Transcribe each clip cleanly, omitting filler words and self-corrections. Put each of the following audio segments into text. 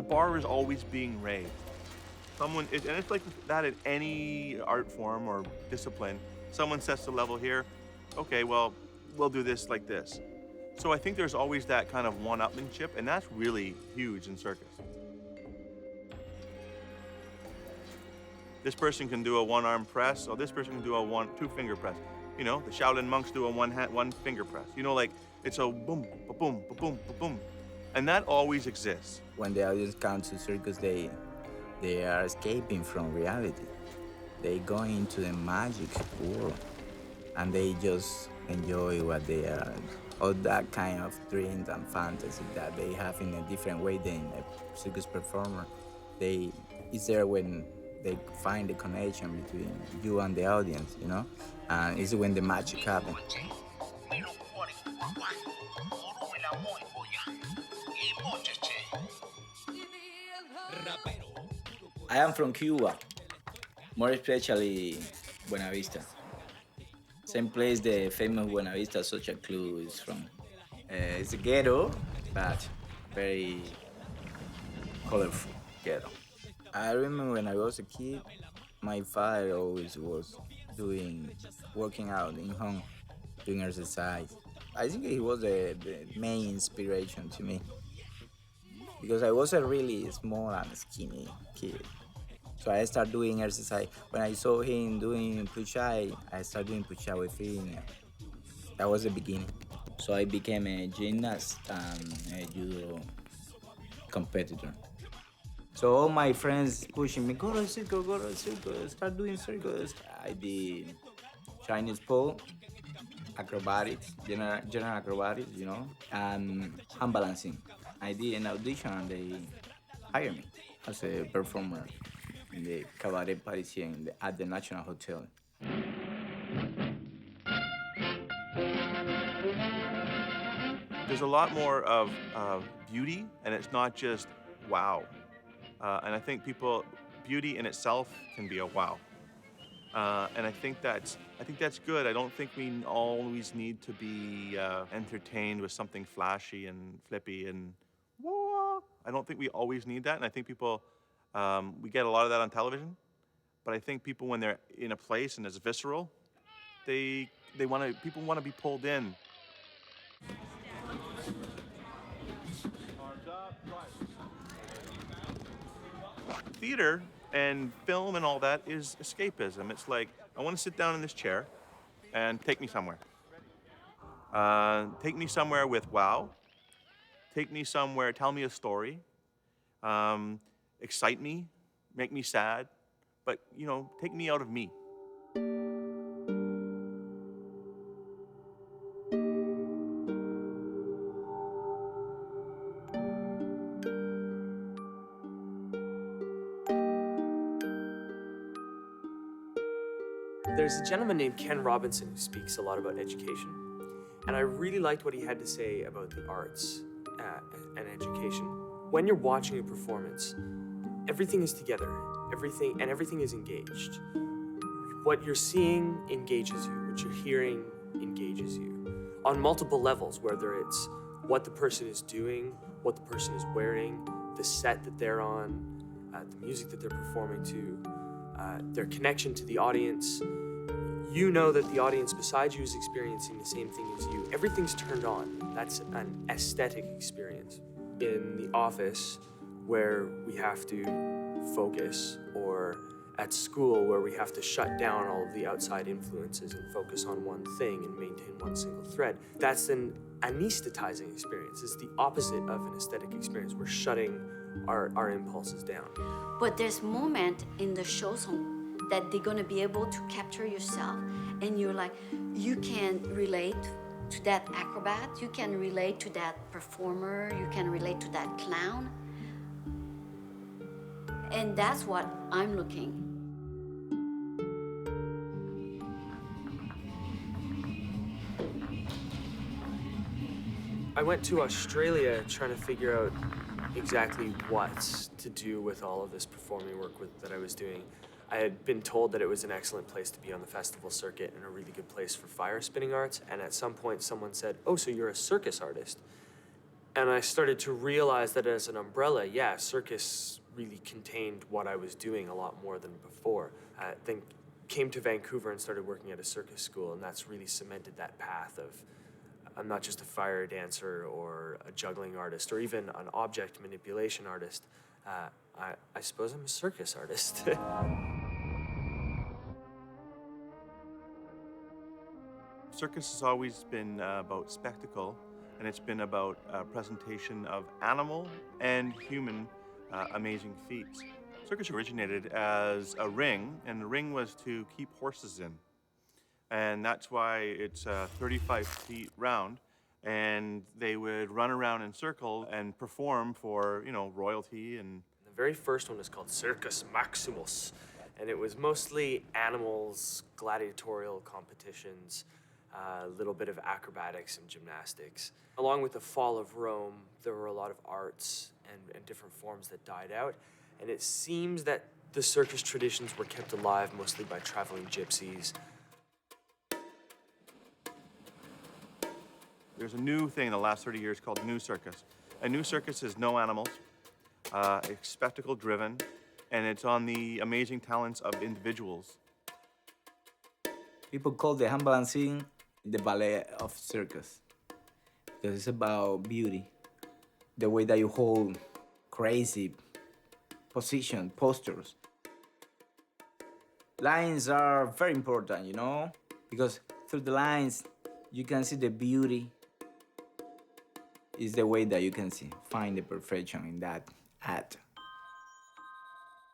bar is always being raised. And it's like that in any art form or discipline. Someone sets the level here. Okay, well, we'll do this like this. So I think there's always that kind of one-upmanship, and that's really huge in circus. This person can do a one-arm press, or this person can do a two-finger press. You know, the Shaolin monks do a one-finger press. You know, like it's a boom, ba-boom, ba-boom, ba-boom. And that always exists. When the audience comes to circus, they are escaping from reality. They go into the magic world, and they just enjoy what they are, all that kind of dreams and fantasy that they have in a different way than a circus performer. It's there when they find the connection between you and the audience, you know? And it's when the magic happens. I am from Cuba, more especially Buena Vista. Same place the famous Buena Vista Social Club is from. It's a ghetto, but very colorful ghetto. I remember when I was a kid, my father always was working out in home, doing exercise. I think he was the main inspiration to me because I was a really small and skinny kid. So I started doing exercise. When I saw him doing push-up, I started doing push-up with him. That was the beginning. So I became a gymnast and a judo competitor. So all my friends pushing me, go to the circus, start doing circus. I did Chinese pole, acrobatics, general acrobatics, you know, and hand balancing. I did an audition and they hired me as a performer in the Cabaret Parisien at the National Hotel. There's a lot more of beauty, and it's not just wow. And I think beauty in itself can be a wow. And I think that's good. I don't think we always need to be entertained with something flashy and flippy and whoa. I don't think we always need that. And I think we get a lot of that on television. But I think people, when they're in a place and it's visceral, people want to be pulled in. Theater and film and all that is escapism. It's like, I want to sit down in this chair and take me somewhere. Take me somewhere with wow. Take me somewhere, tell me a story. Excite me, make me sad. But, you know, take me out of me. There's a gentleman named Ken Robinson who speaks a lot about education. And I really liked what he had to say about the arts and education. When you're watching a performance, everything is together, everything is engaged. What you're seeing engages you, what you're hearing engages you. On multiple levels, whether it's what the person is doing, what the person is wearing, the set that they're on, the music that they're performing to, their connection to the audience. You know that the audience beside you is experiencing the same thing as you. Everything's turned on. That's an aesthetic experience. In the office, where we have to focus, or at school, where we have to shut down all of the outside influences and focus on one thing and maintain one single thread, that's an anesthetizing experience. It's the opposite of an aesthetic experience. We're shutting our impulses down. But there's moment in the show song that they're gonna be able to capture yourself, and you're like, you can relate to that acrobat, you can relate to that performer, you can relate to that clown. And that's what I'm looking. I went to Australia trying to figure out exactly what to do with all of this performing work that I was doing. I had been told that it was an excellent place to be on the festival circuit and a really good place for fire spinning arts, and at some point someone said, "Oh, so you're a circus artist?" And I started to realize that as an umbrella, yeah, circus really contained what I was doing a lot more than before. Then came to Vancouver and started working at a circus school, and that's really cemented that path of I'm not just a fire dancer or a juggling artist or even an object manipulation artist. I suppose I'm a circus artist. Circus has always been about spectacle, and it's been about presentation of animal and human amazing feats. Circus originated as a ring, and the ring was to keep horses in. And that's why it's 35 feet round, and they would run around in circles and perform for, you know, royalty. And The very first one was called Circus Maximus, and it was mostly animals, gladiatorial competitions, a little bit of acrobatics and gymnastics. Along with the fall of Rome, there were a lot of arts and different forms that died out, and it seems that the circus traditions were kept alive mostly by traveling gypsies. there's a new thing in the last 30 years called new circus. A new circus is no animals, it's spectacle driven, and it's on the amazing talents of individuals. People call the hand balancing the ballet of circus because it's about beauty, the way that you hold crazy position, postures. Lines are very important, you know, because through the lines you can see the beauty. Is the way that you can find the perfection in that act.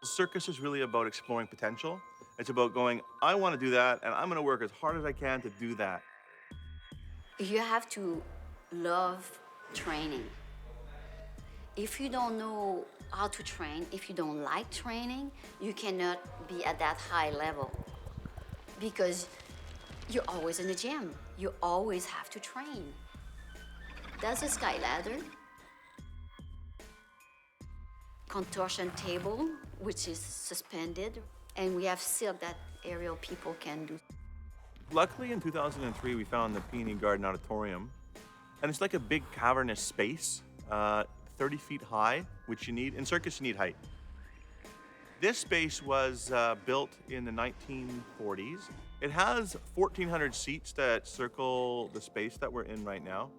Circus is really about exploring potential. It's about going, I want to do that, and I'm going to work as hard as I can to do that. You have to love training. If you don't know how to train, if you don't like training, you cannot be at that high level because you're always in the gym. You always have to train. That's a sky ladder, contortion table, which is suspended, and we have silk that aerial people can do. Luckily, in 2003, we found the Peony Garden Auditorium, and it's like a big cavernous space, 30 feet high, which you need. In circus, you need height. This space was built in the 1940s. It has 1,400 seats that circle the space that we're in right now.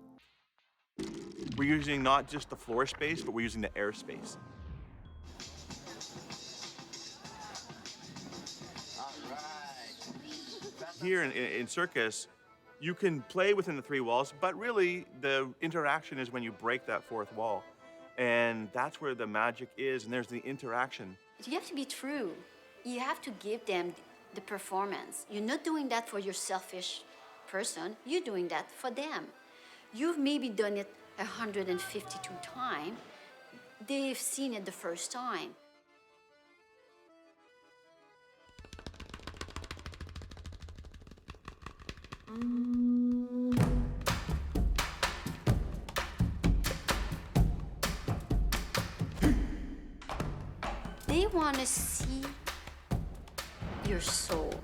We're using not just the floor space, but we're using the airspace. Here in circus, you can play within the three walls, but really the interaction is when you break that fourth wall. And that's where the magic is, and there's the interaction. You have to be true. You have to give them the performance. You're not doing that for your selfish person, you're doing that for them. You've maybe done it 152 times. They've seen it the first time. They want to see your soul.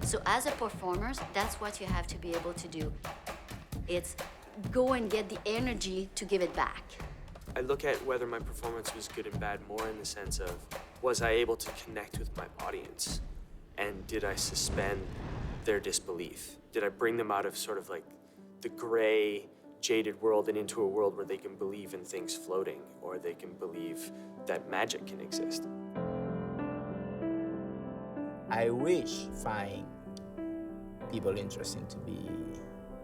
So as a performer, that's what you have to be able to do. It's go and get the energy to give it back. I look at whether my performance was good and bad more in the sense of, was I able to connect with my audience? And did I suspend their disbelief? Did I bring them out of sort of like the gray, jaded world and into a world where they can believe in things floating, or they can believe that magic can exist? I wish find people interesting to be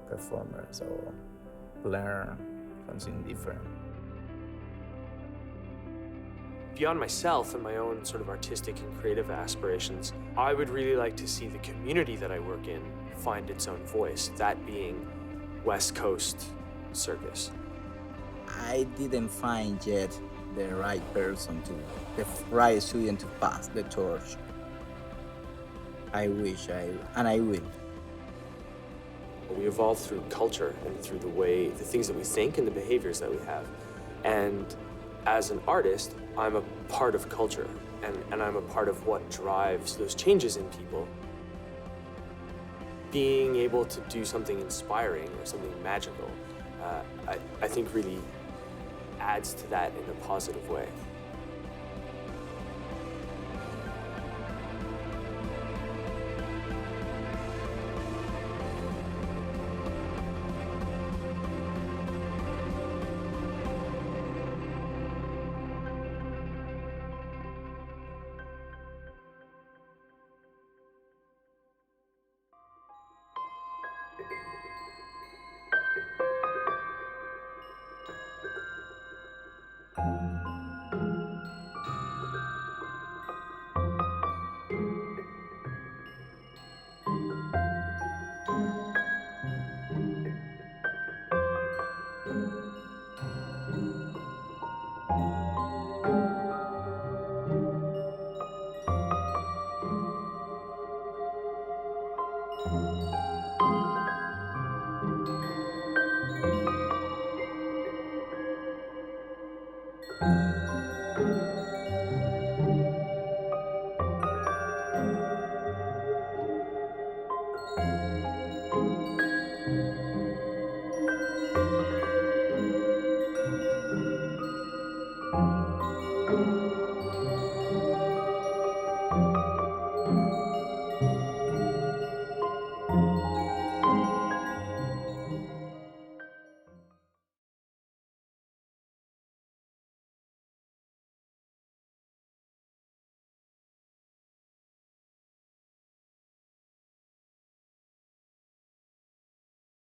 performers or learn something different. Beyond myself and my own sort of artistic and creative aspirations, I would really like to see the community that I work in find its own voice, that being West Coast circus. I didn't find yet the right person the right student to pass the torch. I wish and I will. We evolve through culture and through the things that we think and the behaviors that we have. And as an artist, I'm a part of culture, and I'm a part of what drives those changes in people. being able to do something inspiring or something magical, I think really adds to that in a positive way.